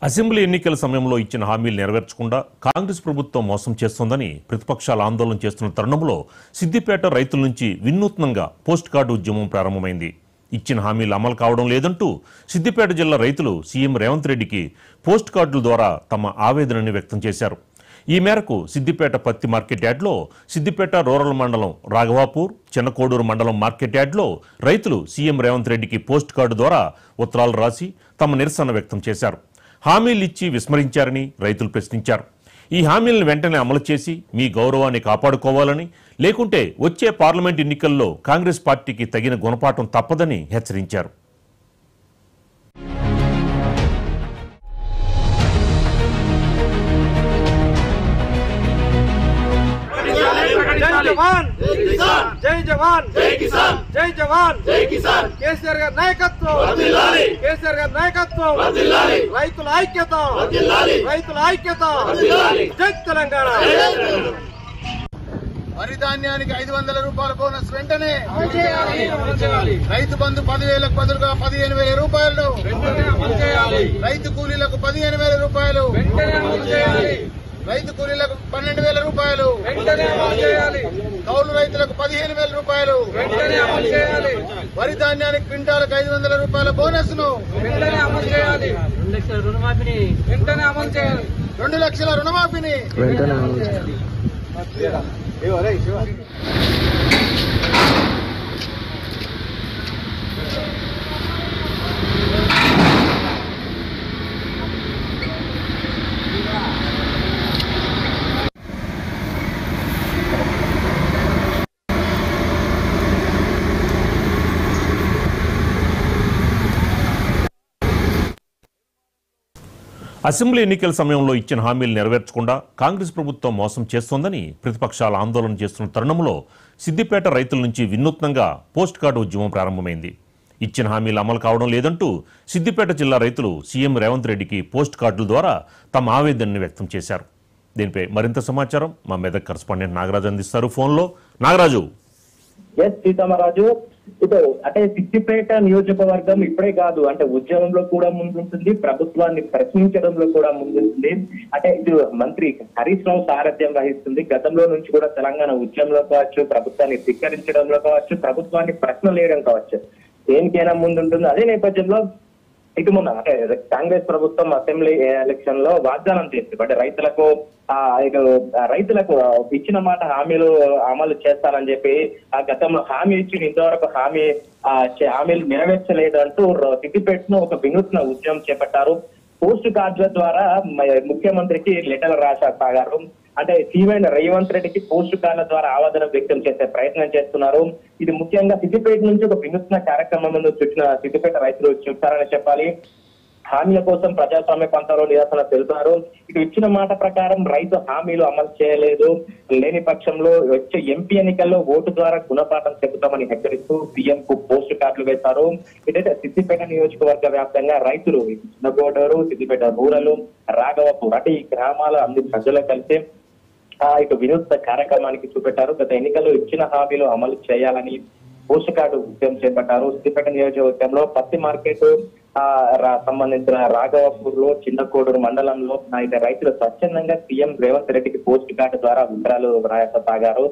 Assembly ఎన్నికల సమయంలో ఇచ్చిన హామీలు నెరవేర్చకుండా కాంగ్రెస్ ప్రభుత్వం మోసం చేస్తోందని ప్రతిపక్షాలు ఆందోళన చేస్తున్న తరుణంలో సిద్దిపేట రైతుల నుంచి వినూత్నంగా పోస్ట్ కార్డు ఉద్యమం ప్రారంభమైంది. ఇచ్చిన హామీలు అమలు కావడం లేదంటూ సిద్దిపేట జిల్లా రైతులు సీఎం రేవంత్ రెడ్డికి పోస్ట్ కార్డుల ద్వారా తమ ఆవేదనని వ్యక్తం చేశారు. ఈ మేరకు సిద్దిపేట పత్తి మార్కెట్ యార్డ్లో, సిద్దిపేట రూరల్ మండలం రాఘవాపూర్, చిన్నకోడూరు మండలం మార్కెట్ యార్డ్లో రైతులు సీఎం రేవంత్ రెడ్డికి పోస్ట్ కార్డు ద్వారా ఉత్తరాలు రాసి తమ నిరసన వ్యక్తం చేశారు. హామీలు ఇచ్చి విస్మరించారని రైతులు ప్రశ్నించారు. ఈ హామీలను వెంటనే అమలు చేసి మీ గౌరవాన్ని కాపాడుకోవాలని, లేకుంటే వచ్చే పార్లమెంట్ ఎన్నికల్లో కాంగ్రెస్ పార్టీకి తగిన గుణపాఠం తప్పదని హెచ్చరించారు. జై జవాన్ జై కిసాన్, జై జవాన్ జై కిసాన్. కేసీఆర్ గారి నాయకత్వం వర్ధిల్లాలి, కేసీఆర్ గారి నాయకత్వం వర్ధిల్లాలి. రైతుల ఐక్యత వర్ధిల్లాలి, రైతుల ఐక్యత వర్ధిల్లాలి. జై తెలంగాణ. వరి ధాన్యానికి 500 రూపాయల బోనస్ వెంటనే రైతు బంధు 10,000కు బదులుగా 15,000 రూపాయలు, రైతు కూలీలకు 15,000 రూపాయలు, రైతు కూలీలకు 12,000 రూపాయలు, కౌలు రైతులకు 15,000 రూపాయలు, వరి ధాన్యానికి క్వింటాలకు 500 రూపాయల బోనస్ ను 2 లక్షల రుణమాఫీని అసెంబ్లీ ఎన్నికల సమయంలో ఇచ్చిన హామీలు నెరవేర్చకుండా కాంగ్రెస్ ప్రభుత్వం మోసం చేస్తోందని ప్రతిపక్షాలు ఆందోళన చేస్తున్న తరుణంలో సిద్దిపేట రైతుల నుంచి వినూత్నంగా పోస్ట్ కార్డు ఉద్యమం ప్రారంభమైంది. ఇచ్చిన హామీలు అమలు కావడం లేదంటూ సిద్దిపేట జిల్లా రైతులు సీఎం రేవంత్ రెడ్డికి పోస్ట్ కార్డుల ద్వారా తమ ఆవేదనని వ్యక్తం చేశారు. దీనిపై మరింత సమాచారం మా మెదక్ కరెస్పాండెంట్ నాగరాజు అందిస్తారు. ఫోన్లో నాగరాజు. సీతామరాజు, ఇప్పుడు అంటే సిద్దిపేట నియోజకవర్గం ఇప్పుడే కాదు, అంటే ఉద్యమంలో కూడా ముందుంటుంది, ప్రభుత్వాన్ని ప్రశ్నించడంలో కూడా ముందుంటుంది. అంటే ఇటు మంత్రి హరీష్ రావు సారథ్యం వహిస్తుంది. గతంలో నుంచి కూడా తెలంగాణ ఉద్యమంలో కావచ్చు, ప్రభుత్వాన్ని ధిక్కరించడంలో కావచ్చు, ప్రభుత్వాన్ని ప్రశ్నలు వేయడం కావచ్చు, దేనికైనా ముందుంటుంది. అదే నేపథ్యంలో ఇటు మొన్న అంటే కాంగ్రెస్ ప్రభుత్వం అసెంబ్లీ ఎలక్షన్ లో వాగ్దానం చేస్తుంది, అంటే రైతులకు ఇచ్చిన మాట హామీలు అమలు చేస్తారని చెప్పి ఆ గతంలో హామీ ఇచ్చి ఇంతవరకు హామీలు నెరవేర్చలేదు అంటూ సిద్దిపేటను ఒక వినూత్న ఉద్యమం చేపట్టారు. పోస్ట్ కార్డుల ద్వారా ముఖ్యమంత్రికి లెటర్లు రాశారు. అంటే సీఎం రేవంత్ రెడ్డికి పోస్ట్ కార్డుల ద్వారా ఆవేదన వ్యక్తం చేసే ప్రయత్నం చేస్తున్నారు. ఇది ముఖ్యంగా సిద్దిపేట నుంచి ఒక వినూత్న కార్యక్రమం చుట్టిన సిద్దిపేట రైతులు చెప్తారని చెప్పాలి. హామీల కోసం ప్రజాస్వామ్య పంథాలో నిరసన తెలుపుతున్నారు. ఇటు ఇచ్చిన మాట ప్రకారం రైతు హామీలు అమలు చేయలేదు, లేని పక్షంలో వచ్చే ఎంపీ ఎన్నికల్లో ఓటు ద్వారా గుణపాఠం చెబుతామని హెచ్చరిస్తూ సీఎం కు పోస్ట్ కార్డులు వేశారు. ఇదైతే సిద్దిపేట నియోజకవర్గ వ్యాప్తంగా రైతులు చిన్నకోడూరు, సిద్దిపేట రూరల్, రాఘవపూర్ అంటే ఈ గ్రామాల అన్ని ప్రజలు కలిసి ఇటు వినూత్న కార్యక్రమానికి చూపెట్టారు. గత ఎన్నికల్లో ఇచ్చిన హామీలు అమలు చేయాలని పోస్ట్ కార్డు ఉద్యమం చేపట్టారు. సిద్దిపేట నియోజకవర్గంలో పత్తి మార్కెట్ సంబంధించిన రాఘవపూర్ లో, చిన్నకోడూరు మండలంలో రైతులు స్వచ్ఛందంగా సీఎం రేవంత్ రెడ్డికి పోస్ట్ కార్డు ద్వారా ఉత్తరాలు రాయసాగారు.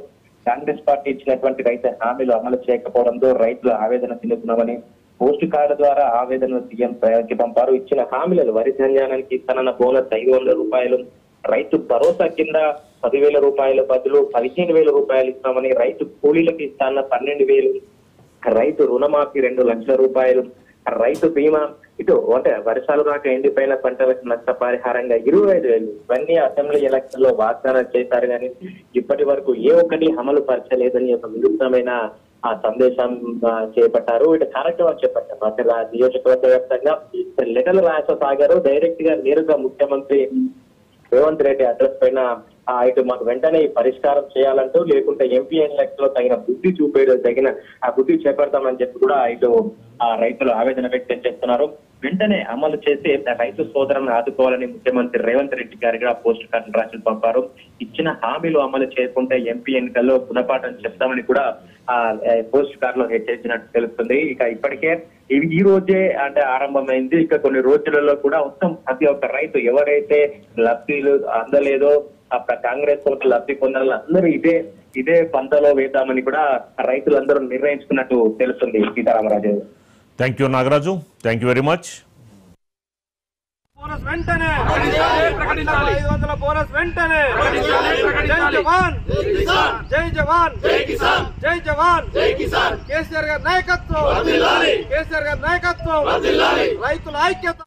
కాంగ్రెస్ పార్టీ ఇచ్చినటువంటి రైతు హామీలు అమలు చేయకపోవడంతో రైతులు ఆవేదన చెందుతున్నామని పోస్ట్ కార్డు ద్వారా ఆవేదనను సీఎం కి పంపారు. ఇచ్చిన హామీలు వరి ధాన్యానికి ఇస్తానన్న బోనస్ 500 రూపాయలు, రైతు భరోసా కింద 10,000 రూపాయల బదులు 15,000 రూపాయలు ఇస్తామని, రైతు కూలీలకు ఇస్తాన్న 12,000, రైతు రుణమాఫీ 2 లక్షల రూపాయలు, రైతు బీమా, ఇటు అంటే వర్షాలు రాక ఎండిపోయిన పంటలకు నష్టపరిహారంగా 25,000 ఇవన్నీ అసెంబ్లీ ఎలక్షన్ లో వాగ్దానం చేశారు. కానీ ఇప్పటి వరకు ఏ ఒక్కటి అమలు పరచలేదని ఒక వినూత్నమైన సందేశం చేపట్టారు. ఇటు కార్యక్రమం చేపట్టారు. అంటే నియోజకవర్గ వ్యాప్తంగా లెటర్లు రాయసాగారు. డైరెక్ట్ గా నేరుగా ముఖ్యమంత్రి రేవంత్ రెడ్డి అడ్రస్ పైన ఇటు మాకు వెంటనే పరిష్కారం చేయాలంటూ, లేకుంటే ఎంపీ ఎన్నికల్లో తగిన బుద్ధి చేపడతామని చెప్పి కూడా ఇటు రైతులు ఆవేదన వ్యక్తం చేస్తున్నారు. వెంటనే అమలు చేసి రైతు సోదరులను ఆదుకోవాలని ముఖ్యమంత్రి రేవంత్ రెడ్డి గారు కూడా పోస్ట్ కార్డులు రాసి పంపారు. ఇచ్చిన హామీలు అమలు చేయకుంటే ఎంపీ ఎన్నికల్లో గుణపాఠం చెప్తామని కూడా ఆ పోస్ట్ కార్డులో హెచ్చరించినట్టు తెలుస్తుంది. ఇక ఇప్పటికే ఈ రోజే అంటే ఆరంభమైంది. ఇక కొన్ని రోజులలో కూడా మొత్తం ప్రతి ఒక్క రైతు ఎవరైతే లబ్ధిలు అందలేదో కాంగ్రెస్ ఓట్లు లబ్ధి పొందాలని అందరూ ఇదే పంతలో వేద్దామని కూడా రైతులందరూ నిర్ణయించుకున్నట్టు తెలుస్తుంది. Sitaramaraju. Thank you Nagaraju, thank you very much. Bonus వెంటనే 500 బోనస్ వెంటనే. జై జవాన్ జై జవాన్ జై జవాన్. కేసీఆర్ గారి నాయకత్వం, కేసీఆర్ గారి నాయకత్వం, రైతుల ఐక్యత.